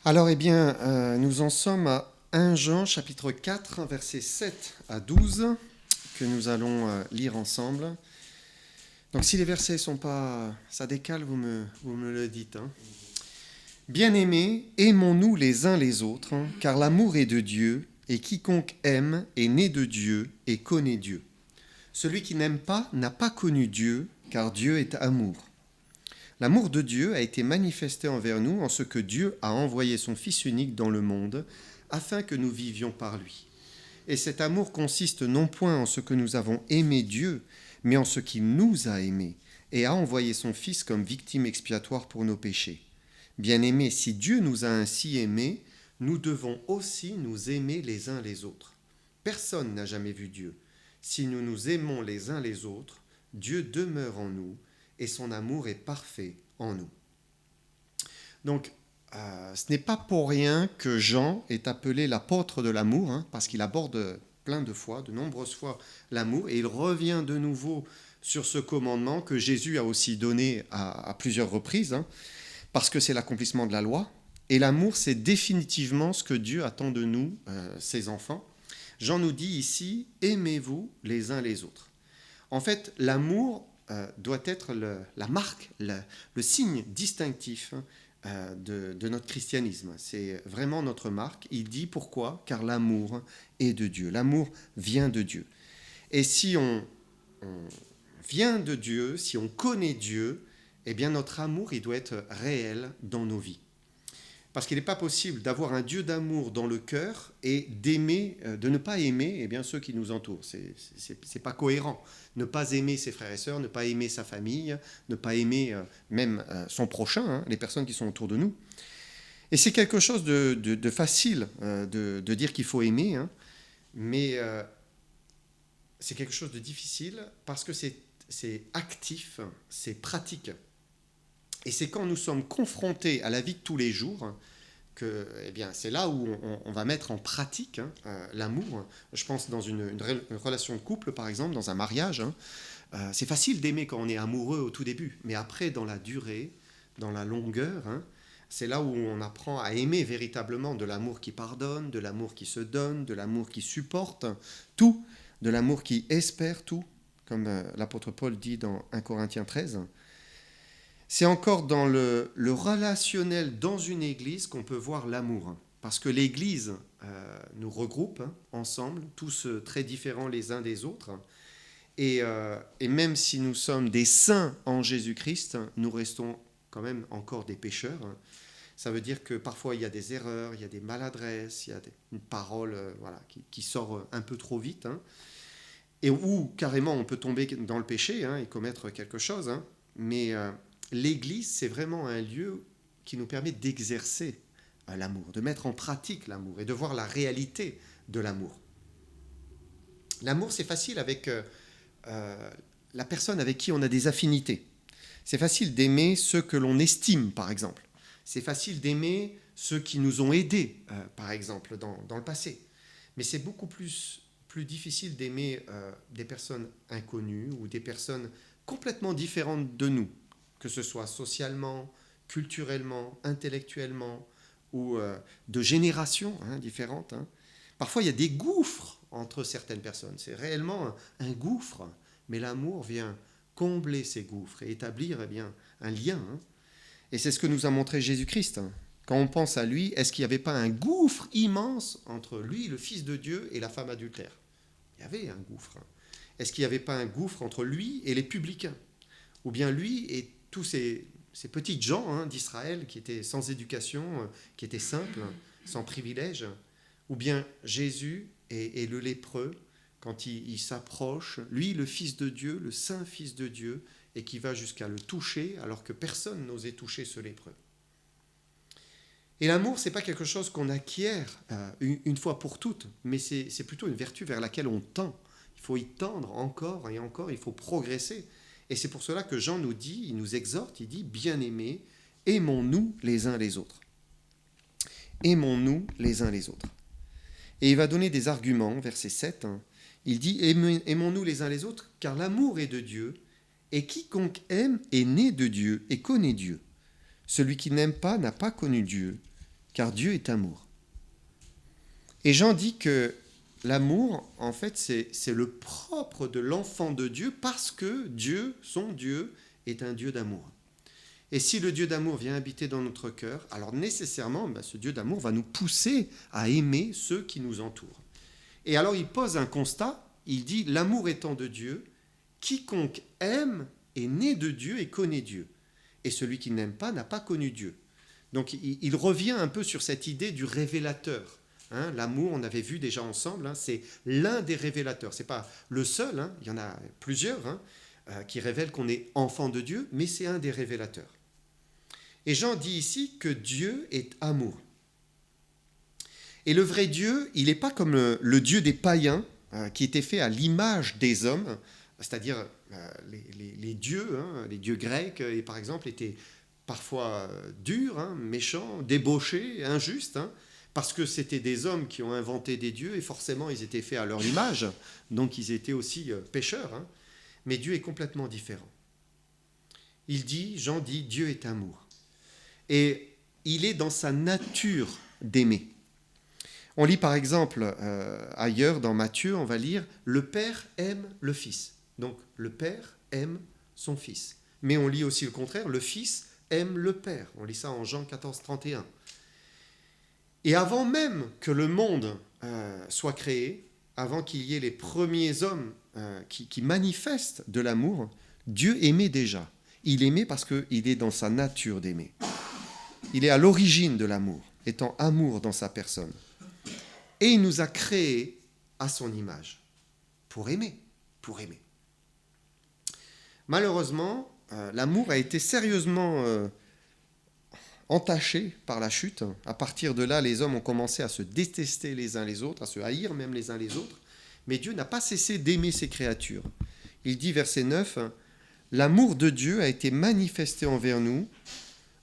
Alors, nous en sommes à 1 Jean, chapitre 4, versets 7 à 12, que nous allons lire ensemble. Donc, si les versets sont pas... ça décale, vous me le dites. Bien-aimés, aimons-nous les uns les autres, car l'amour est de Dieu, et quiconque aime est né de Dieu et connaît Dieu. Celui qui n'aime pas n'a pas connu Dieu, car Dieu est amour. L'amour de Dieu a été manifesté envers nous en ce que Dieu a envoyé son Fils unique dans le monde, afin que nous vivions par lui. Et cet amour consiste non point en ce que nous avons aimé Dieu, mais en ce qu'il nous a aimés, et a envoyé son Fils comme victime expiatoire pour nos péchés. Bien-aimés, si Dieu nous a ainsi aimés, nous devons aussi nous aimer les uns les autres. Personne n'a jamais vu Dieu. Si nous nous aimons les uns les autres, Dieu demeure en nous, et son amour est parfait en nous. Donc, ce n'est pas pour rien que Jean est appelé l'apôtre de l'amour, parce qu'il aborde plein de fois, de nombreuses fois, l'amour, et il revient de nouveau sur ce commandement que Jésus a aussi donné à plusieurs reprises, parce que c'est l'accomplissement de la loi, et l'amour, c'est définitivement ce que Dieu attend de nous, ses enfants. Jean nous dit ici, aimez-vous les uns les autres. En fait, l'amour doit être la marque, le signe distinctif de notre christianisme. C'est vraiment notre marque. Il dit pourquoi ? Car l'amour est de Dieu. L'amour vient de Dieu. Et si on vient de Dieu, si on connaît Dieu, eh bien notre amour, il doit être réel dans nos vies. Parce qu'il n'est pas possible d'avoir un Dieu d'amour dans le cœur et d'aimer, de ne pas aimer ceux qui nous entourent. C'est pas cohérent. Ne pas aimer ses frères et sœurs, ne pas aimer sa famille, ne pas aimer même son prochain, les personnes qui sont autour de nous. Et c'est quelque chose de facile de dire qu'il faut aimer, mais c'est quelque chose de difficile parce que c'est actif, c'est pratique. Et c'est quand nous sommes confrontés à la vie de tous les jours que c'est là où on va mettre en pratique l'amour. Je pense dans une relation de couple, par exemple, dans un mariage. C'est facile d'aimer quand on est amoureux au tout début, mais après, dans la durée, dans la longueur, c'est là où on apprend à aimer véritablement de l'amour qui pardonne, de l'amour qui se donne, de l'amour qui supporte tout, de l'amour qui espère tout, comme l'apôtre Paul dit dans 1 Corinthiens 13. C'est encore dans le relationnel dans une église qu'on peut voir l'amour. Parce que l'église nous regroupe ensemble, tous très différents les uns des autres. Et même si nous sommes des saints en Jésus-Christ, nous restons quand même encore des pécheurs. Ça veut dire que parfois il y a des erreurs, il y a des maladresses, il y a une parole qui sort un peu trop vite. Et où carrément on peut tomber dans le péché et commettre quelque chose. Mais l'Église, c'est vraiment un lieu qui nous permet d'exercer l'amour, de mettre en pratique l'amour et de voir la réalité de l'amour. L'amour, c'est facile avec la personne avec qui on a des affinités. C'est facile d'aimer ceux que l'on estime, par exemple. C'est facile d'aimer ceux qui nous ont aidés, par exemple, dans le passé. Mais c'est beaucoup plus difficile d'aimer des personnes inconnues ou des personnes complètement différentes de nous, que ce soit socialement, culturellement, intellectuellement, ou de générations différentes. Parfois, il y a des gouffres entre certaines personnes. C'est réellement un gouffre, mais l'amour vient combler ces gouffres et établir un lien. Et c'est ce que nous a montré Jésus-Christ. Quand on pense à lui, est-ce qu'il n'y avait pas un gouffre immense entre lui, le Fils de Dieu, et la femme adultère ? Il y avait un gouffre. Est-ce qu'il n'y avait pas un gouffre entre lui et les publicains ? Ou bien lui et tous ces petites gens d'Israël qui étaient sans éducation, qui étaient simples, sans privilèges, ou bien Jésus et le lépreux, quand il s'approche, lui, le Fils de Dieu, le Saint Fils de Dieu, et qui va jusqu'à le toucher, alors que personne n'osait toucher ce lépreux. Et l'amour, ce n'est pas quelque chose qu'on acquiert une fois pour toutes, mais c'est plutôt une vertu vers laquelle on tend. Il faut y tendre encore et encore, il faut progresser. Et c'est pour cela que Jean nous dit, il nous exhorte, il dit « Bien-aimés, aimons-nous les uns les autres. » Aimons-nous les uns les autres. Et il va donner des arguments, verset 7. Il dit « Aimons-nous les uns les autres, car l'amour est de Dieu, et quiconque aime est né de Dieu et connaît Dieu. Celui qui n'aime pas n'a pas connu Dieu, car Dieu est amour. Et Jean dit que l'amour, en fait, c'est le propre de l'enfant de Dieu parce que Dieu, son Dieu, est un Dieu d'amour. Et si le Dieu d'amour vient habiter dans notre cœur, alors nécessairement, ce Dieu d'amour va nous pousser à aimer ceux qui nous entourent. Et alors il pose un constat, il dit « L'amour étant de Dieu, quiconque aime est né de Dieu et connaît Dieu. Et celui qui n'aime pas n'a pas connu Dieu. » Donc il revient un peu sur cette idée du révélateur. L'amour, on avait vu déjà ensemble, c'est l'un des révélateurs. Ce n'est pas le seul, il y en a plusieurs qui révèlent qu'on est enfant de Dieu, mais c'est un des révélateurs. Et Jean dit ici que Dieu est amour. Et le vrai Dieu, il n'est pas comme le Dieu des païens, qui était fait à l'image des hommes, c'est-à-dire les dieux, les dieux grecs, et par exemple, étaient parfois durs, méchants, débauchés, injustes, parce que c'était des hommes qui ont inventé des dieux, et forcément, ils étaient faits à leur image, donc ils étaient aussi pécheurs. Mais Dieu est complètement différent. Jean dit, Dieu est amour. Et il est dans sa nature d'aimer. On lit par exemple ailleurs dans Matthieu, on va lire « Le Père aime le Fils ». Donc le Père aime son Fils. Mais on lit aussi le contraire, le Fils aime le Père. On lit ça en Jean 14, 31. Et avant même que le monde soit créé, avant qu'il y ait les premiers hommes qui manifestent de l'amour, Dieu aimait déjà. Il aimait parce qu'il est dans sa nature d'aimer. Il est à l'origine de l'amour, étant amour dans sa personne. Et il nous a créés à son image, pour aimer. Malheureusement, l'amour a été sérieusement entaché par la chute. À partir de là, les hommes ont commencé à se détester les uns les autres, à se haïr même les uns les autres. Mais Dieu n'a pas cessé d'aimer ses créatures. Il dit, verset 9, « L'amour de Dieu a été manifesté envers nous,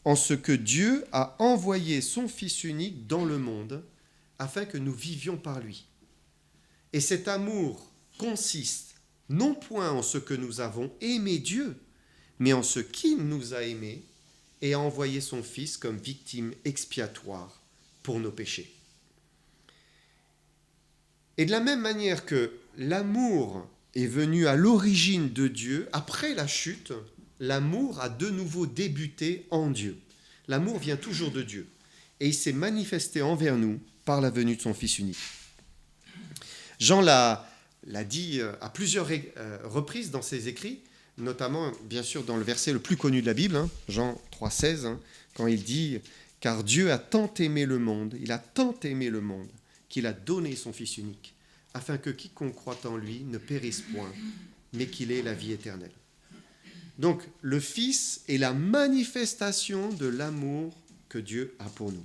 en ce que Dieu a envoyé son Fils unique dans le monde, afin que nous vivions par lui. Et cet amour consiste non point en ce que nous avons aimé Dieu, mais en ce qu'il nous a aimés et a envoyé son Fils comme victime expiatoire pour nos péchés. » Et de la même manière que l'amour est venu à l'origine de Dieu, après la chute, l'amour a de nouveau débuté en Dieu. L'amour vient toujours de Dieu. Et il s'est manifesté envers nous par la venue de son Fils unique. Jean l'a dit à plusieurs reprises dans ses écrits, notamment, bien sûr, dans le verset le plus connu de la Bible, Jean 3,16, quand il dit « Car Dieu a tant aimé le monde, il a tant aimé le monde, qu'il a donné son Fils unique, afin que quiconque croit en lui ne périsse point, mais qu'il ait la vie éternelle. » Donc, le Fils est la manifestation de l'amour que Dieu a pour nous.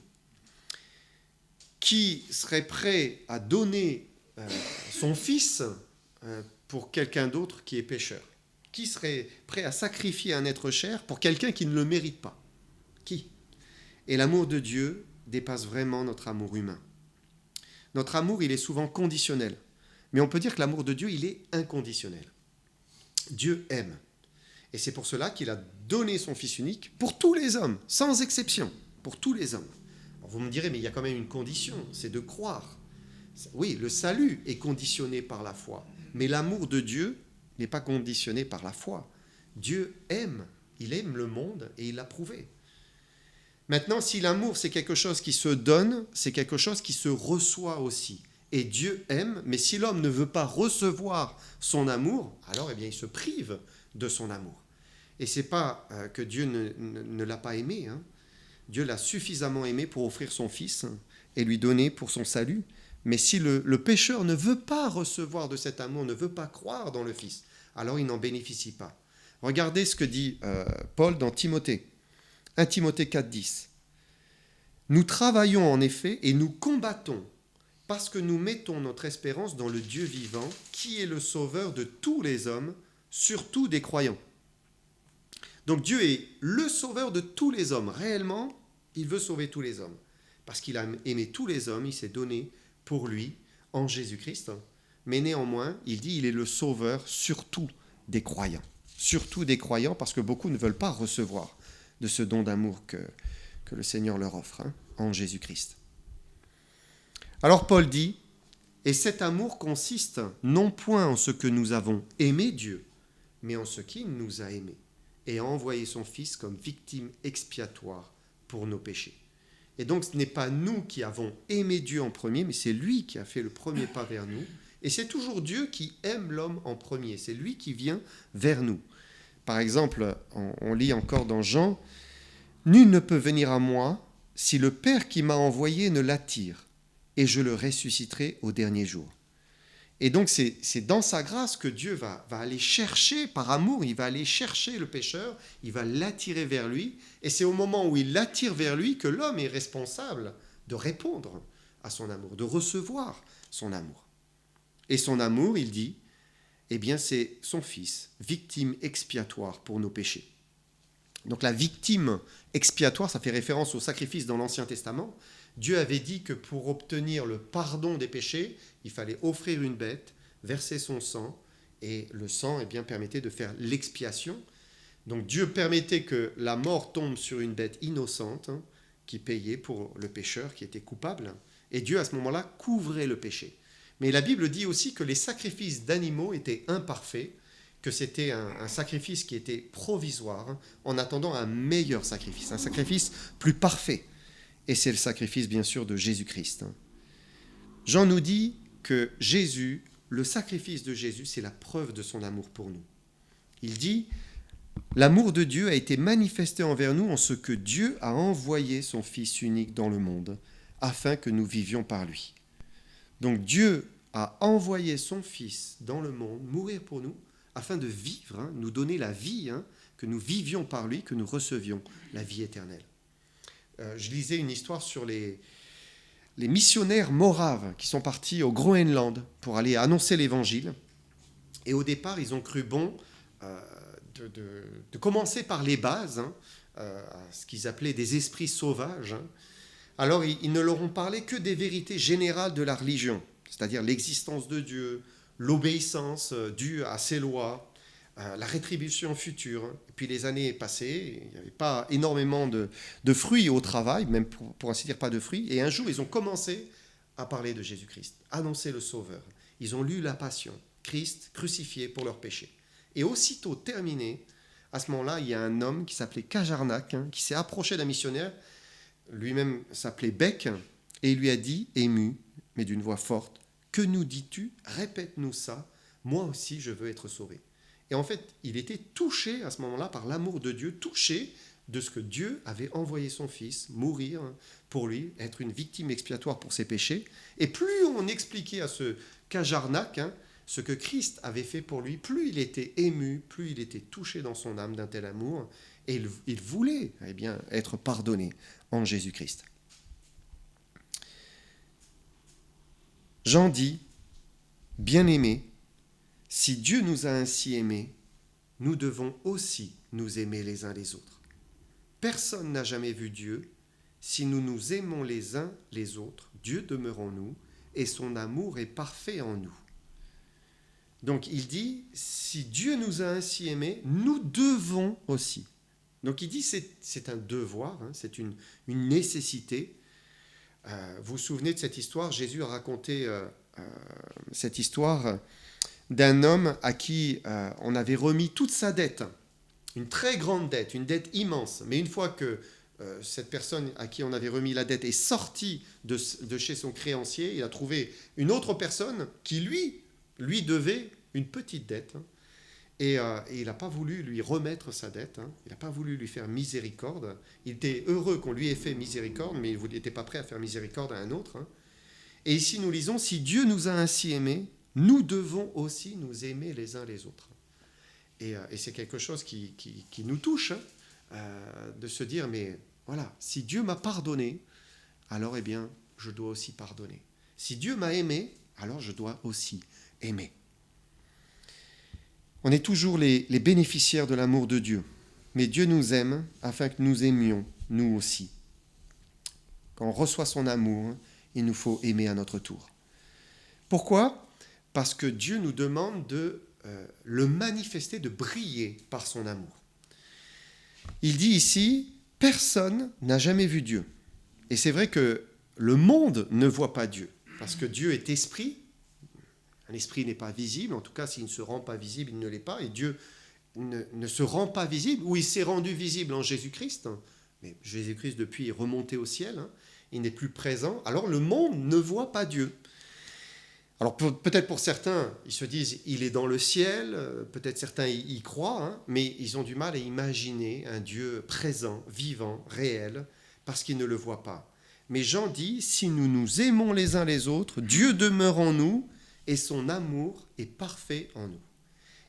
Qui serait prêt à donner son Fils pour quelqu'un d'autre qui est pécheur? Qui serait prêt à sacrifier un être cher pour quelqu'un qui ne le mérite pas? Qui? Et l'amour de Dieu dépasse vraiment notre amour humain. Notre amour, il est souvent conditionnel. Mais on peut dire que l'amour de Dieu, il est inconditionnel. Dieu aime. Et c'est pour cela qu'il a donné son Fils unique pour tous les hommes, sans exception, pour tous les hommes. Alors vous me direz, mais il y a quand même une condition, c'est de croire. Oui, le salut est conditionné par la foi, mais l'amour de Dieu n'est pas conditionné par la foi. Dieu aime, il aime le monde et il l'a prouvé. Maintenant, si l'amour c'est quelque chose qui se donne, c'est quelque chose qui se reçoit aussi. Et Dieu aime, mais si l'homme ne veut pas recevoir son amour, alors il se prive de son amour. Et ce n'est pas que Dieu ne l'a pas aimé. Dieu l'a suffisamment aimé pour offrir son Fils et lui donner pour son salut. Mais si le pécheur ne veut pas recevoir de cet amour, ne veut pas croire dans le Fils, alors il n'en bénéficie pas. Regardez ce que dit Paul dans Timothée. 1 Timothée 4, 10. « Nous travaillons en effet et nous combattons parce que nous mettons notre espérance dans le Dieu vivant qui est le sauveur de tous les hommes, surtout des croyants. » Donc Dieu est le sauveur de tous les hommes. Réellement, il veut sauver tous les hommes. Parce qu'il a aimé tous les hommes, il s'est donné pour lui en Jésus-Christ. Mais néanmoins, il dit qu'il est le sauveur surtout des croyants. Surtout des croyants, parce que beaucoup ne veulent pas recevoir de ce don d'amour que le Seigneur leur offre. en Jésus-Christ. Alors Paul dit, « Et cet amour consiste non point en ce que nous avons aimé Dieu, mais en ce qu'il nous a aimés, et a envoyé son Fils comme victime expiatoire pour nos péchés. » Et donc ce n'est pas nous qui avons aimé Dieu en premier, mais c'est lui qui a fait le premier pas vers nous. Et c'est toujours Dieu qui aime l'homme en premier, c'est lui qui vient vers nous. Par exemple, on lit encore dans Jean, « Nul ne peut venir à moi si le Père qui m'a envoyé ne l'attire, et je le ressusciterai au dernier jour. » Et donc c'est dans sa grâce que Dieu va aller chercher, par amour, il va aller chercher le pécheur, il va l'attirer vers lui, et c'est au moment où il l'attire vers lui que l'homme est responsable de répondre à son amour, de recevoir son amour. Et son amour, il dit, eh bien c'est son Fils, victime expiatoire pour nos péchés. Donc la victime expiatoire, ça fait référence au sacrifice dans l'Ancien Testament. Dieu avait dit que pour obtenir le pardon des péchés, il fallait offrir une bête, verser son sang, et le sang permettait de faire l'expiation. Donc Dieu permettait que la mort tombe sur une bête innocente qui payait pour le pécheur qui était coupable. Et Dieu, à ce moment-là, couvrait le péché. Mais la Bible dit aussi que les sacrifices d'animaux étaient imparfaits, que c'était un sacrifice qui était provisoire, en attendant un meilleur sacrifice, un sacrifice plus parfait. Et c'est le sacrifice, bien sûr, de Jésus-Christ. Jean nous dit que Jésus, le sacrifice de Jésus, c'est la preuve de son amour pour nous. Il dit, « L'amour de Dieu a été manifesté envers nous en ce que Dieu a envoyé son Fils unique dans le monde, afin que nous vivions par lui. » Donc Dieu a envoyé son Fils dans le monde, mourir pour nous, afin de vivre, nous donner la vie, que nous vivions par lui, que nous recevions la vie éternelle. Je lisais une histoire sur les missionnaires moraves qui sont partis au Groenland pour aller annoncer l'évangile. Et au départ, ils ont cru bon de commencer par les bases, ce qu'ils appelaient des esprits sauvages. Alors, ils ne leur ont parlé que des vérités générales de la religion, c'est-à-dire l'existence de Dieu, l'obéissance due à ses lois, la rétribution future. Et puis les années passées, il n'y avait pas énormément de fruits au travail, même pour ainsi dire pas de fruits. Et un jour, ils ont commencé à parler de Jésus-Christ, annoncer le Sauveur. Ils ont lu la Passion, Christ crucifié pour leurs péchés. Et aussitôt terminé, à ce moment-là, il y a un homme qui s'appelait Kajarnak, qui s'est approché d'un missionnaire, lui-même s'appelait Beck, et il lui a dit, ému, mais d'une voix forte, « Que nous dis-tu? Répète-nous ça, moi aussi je veux être sauvé. » Et en fait, il était touché à ce moment-là par l'amour de Dieu, touché de ce que Dieu avait envoyé son Fils mourir pour lui, être une victime expiatoire pour ses péchés. Et plus on expliquait à ce Kajarnak ce que Christ avait fait pour lui, plus il était ému, plus il était touché dans son âme d'un tel amour, et il voulait être pardonné en Jésus-Christ. Jean dit, « Bien-aimés, si Dieu nous a ainsi aimés, nous devons aussi nous aimer les uns les autres. Personne n'a jamais vu Dieu. Si nous nous aimons les uns les autres, Dieu demeure en nous et son amour est parfait en nous. » Donc il dit, si Dieu nous a ainsi aimés, nous devons aussi. Donc il dit, c'est un devoir, c'est une nécessité. Vous vous souvenez de cette histoire? Jésus a raconté cette histoire d'un homme à qui on avait remis toute sa dette, une très grande dette, une dette immense. Mais une fois que cette personne à qui on avait remis la dette est sortie de chez son créancier, il a trouvé une autre personne qui, lui devait une petite dette. Et il n'a pas voulu lui remettre sa dette, il n'a pas voulu lui faire miséricorde. Il était heureux qu'on lui ait fait miséricorde, mais il n'était pas prêt à faire miséricorde à un autre. Et ici, nous lisons, « Si Dieu nous a ainsi aimés, nous devons aussi nous aimer les uns les autres. » Et c'est quelque chose qui nous touche, de se dire, mais voilà, si Dieu m'a pardonné, alors je dois aussi pardonner. Si Dieu m'a aimé, alors je dois aussi aimer. On est toujours les bénéficiaires de l'amour de Dieu, mais Dieu nous aime afin que nous aimions, nous aussi. Quand on reçoit son amour, il nous faut aimer à notre tour. Pourquoi ? Parce que Dieu nous demande de le manifester, de briller par son amour. Il dit ici, personne n'a jamais vu Dieu. Et c'est vrai que le monde ne voit pas Dieu, parce que Dieu est esprit. Un esprit n'est pas visible, en tout cas s'il ne se rend pas visible, il ne l'est pas, et Dieu ne se rend pas visible, ou il s'est rendu visible en Jésus-Christ, mais Jésus-Christ depuis est remonté au ciel, il n'est plus présent, alors le monde ne voit pas Dieu. Alors peut-être pour certains, ils se disent il est dans le ciel, peut-être certains y croient, mais ils ont du mal à imaginer un Dieu présent, vivant, réel, parce qu'ils ne le voient pas. Mais Jean dit, si nous nous aimons les uns les autres, Dieu demeure en nous et son amour est parfait en nous.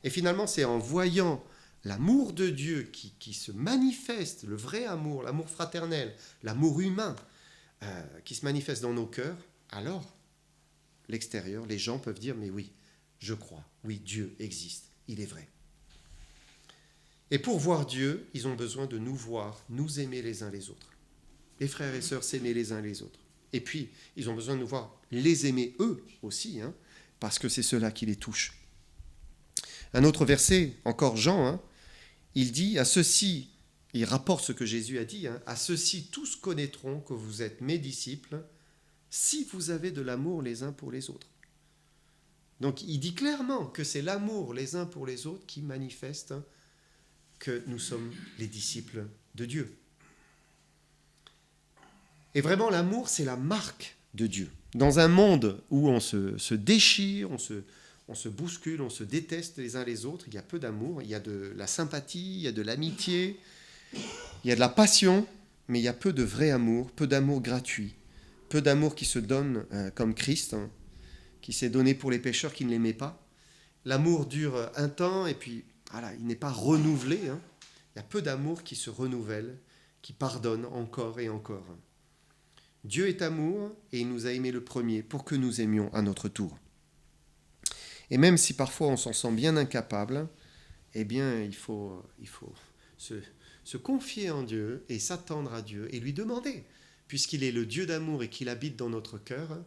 Et finalement, c'est en voyant l'amour de Dieu qui se manifeste, le vrai amour, l'amour fraternel, l'amour humain, qui se manifeste dans nos cœurs, alors l'extérieur, les gens peuvent dire, mais oui, je crois, oui, Dieu existe, il est vrai. Et pour voir Dieu, ils ont besoin de nous voir, nous aimer les uns les autres. Les frères et sœurs s'aimer les uns les autres. Et puis, ils ont besoin de nous voir les aimer eux aussi, parce que c'est cela qui les touche. Un autre verset, encore Jean, il dit, à ceux-ci, il rapporte ce que Jésus a dit, à ceux-ci tous connaîtront que vous êtes mes disciples, si vous avez de l'amour les uns pour les autres. Donc il dit clairement que c'est l'amour les uns pour les autres qui manifeste que nous sommes les disciples de Dieu. Et vraiment l'amour, c'est la marque de Dieu. Dans un monde où on se déchire, on se bouscule, on se déteste les uns les autres, il y a peu d'amour, il y a de la sympathie, il y a de l'amitié, il y a de la passion, mais il y a peu de vrai amour, peu d'amour gratuit. Peu d'amour qui se donne comme Christ, qui s'est donné pour les pécheurs qui ne l'aimaient pas. L'amour dure un temps et puis voilà, il n'est pas renouvelé. Il y a peu d'amour qui se renouvelle, qui pardonne encore et encore. Dieu est amour et il nous a aimés le premier pour que nous aimions à notre tour. Et même si parfois on s'en sent bien incapable, eh bien il faut se confier en Dieu et s'attendre à Dieu et lui demander. Puisqu'il est le Dieu d'amour et qu'il habite dans notre cœur,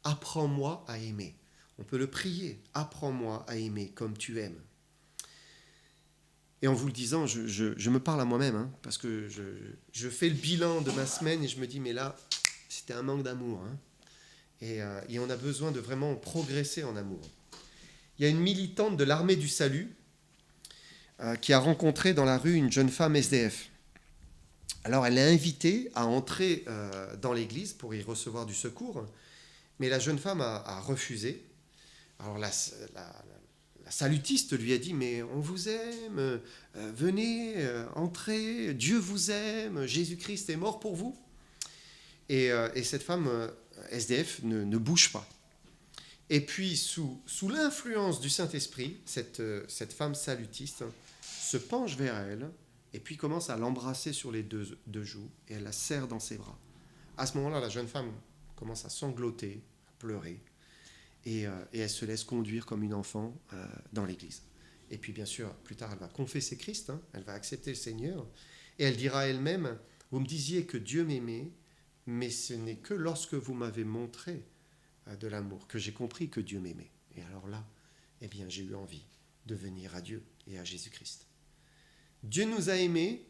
apprends-moi à aimer. On peut le prier, apprends-moi à aimer comme tu aimes. Et en vous le disant, je me parle à moi-même, parce que je fais le bilan de ma semaine et je me dis, mais là, c'était un manque d'amour. Et on a besoin de vraiment progresser en amour. Il y a une militante de l'armée du salut qui a rencontré dans la rue une jeune femme SDF. Alors, elle l'a invitée à entrer dans l'église pour y recevoir du secours, mais la jeune femme a refusé. Alors, la salutiste lui a dit « Mais on vous aime, venez, entrez, Dieu vous aime, Jésus-Christ est mort pour vous. » Et cette femme SDF ne bouge pas. Et puis, sous l'influence du Saint-Esprit, cette femme salutiste se penche vers elle, et puis commence à l'embrasser sur les deux joues, et elle la serre dans ses bras. À ce moment-là, la jeune femme commence à sangloter, à pleurer, et elle se laisse conduire comme une enfant dans l'église. Et puis bien sûr, plus tard, elle va confesser Christ, elle va accepter le Seigneur, et elle dira elle-même, vous me disiez que Dieu m'aimait, mais ce n'est que lorsque vous m'avez montré de l'amour que j'ai compris que Dieu m'aimait. Et alors là, eh bien, j'ai eu envie de venir à Dieu et à Jésus-Christ. Dieu nous a aimés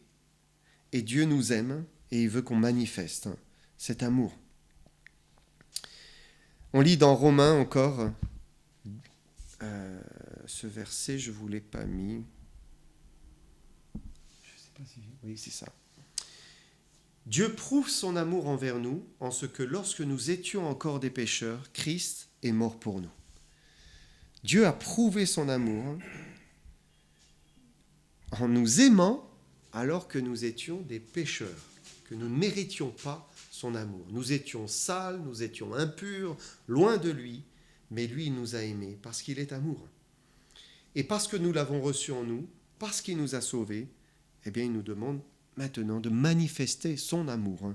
et Dieu nous aime et il veut qu'on manifeste cet amour. On lit dans Romains encore ce verset, je ne vous l'ai pas mis. Je ne sais pas si... Oui, c'est ça. Dieu prouve son amour envers nous en ce que lorsque nous étions encore des pécheurs, Christ est mort pour nous. Dieu a prouvé son amour en nous aimant alors que nous étions des pécheurs, que nous ne méritions pas son amour. Nous étions sales, nous étions impurs, loin de lui, mais lui il nous a aimés parce qu'il est amour. Et parce que nous l'avons reçu en nous, parce qu'il nous a sauvés, eh bien il nous demande maintenant de manifester son amour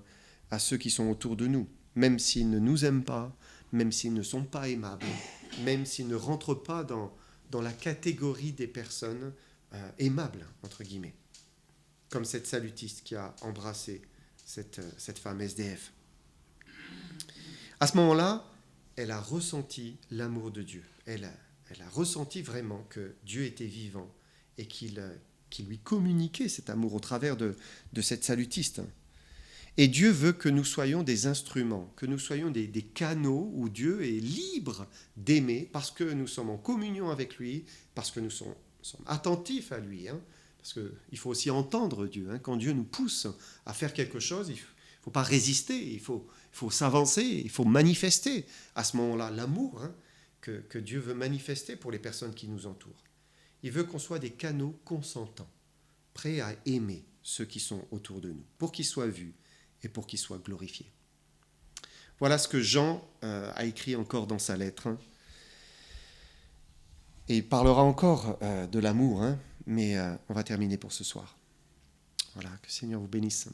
à ceux qui sont autour de nous, même s'ils ne nous aiment pas, même s'ils ne sont pas aimables, même s'ils ne rentrent pas dans la catégorie des personnes aimables, entre guillemets, comme cette salutiste qui a embrassé cette femme SDF. À ce moment-là, elle a ressenti l'amour de Dieu. Elle a ressenti vraiment que Dieu était vivant et qu'il lui communiquait cet amour au travers de cette salutiste. Et Dieu veut que nous soyons des instruments, que nous soyons des canaux où Dieu est libre d'aimer parce que nous sommes en communion avec lui, parce que nous sommes attentifs à lui. Parce qu'il faut aussi entendre Dieu. Quand Dieu nous pousse à faire quelque chose, il ne faut pas résister, il faut s'avancer, il faut manifester à ce moment-là l'amour que Dieu veut manifester pour les personnes qui nous entourent. Il veut qu'on soit des canaux consentants, prêts à aimer ceux qui sont autour de nous, pour qu'ils soient vus et pour qu'ils soient glorifiés. Voilà ce que Jean a écrit encore dans sa lettre. Et il parlera encore de l'amour, mais on va terminer pour ce soir. Voilà, que le Seigneur vous bénisse.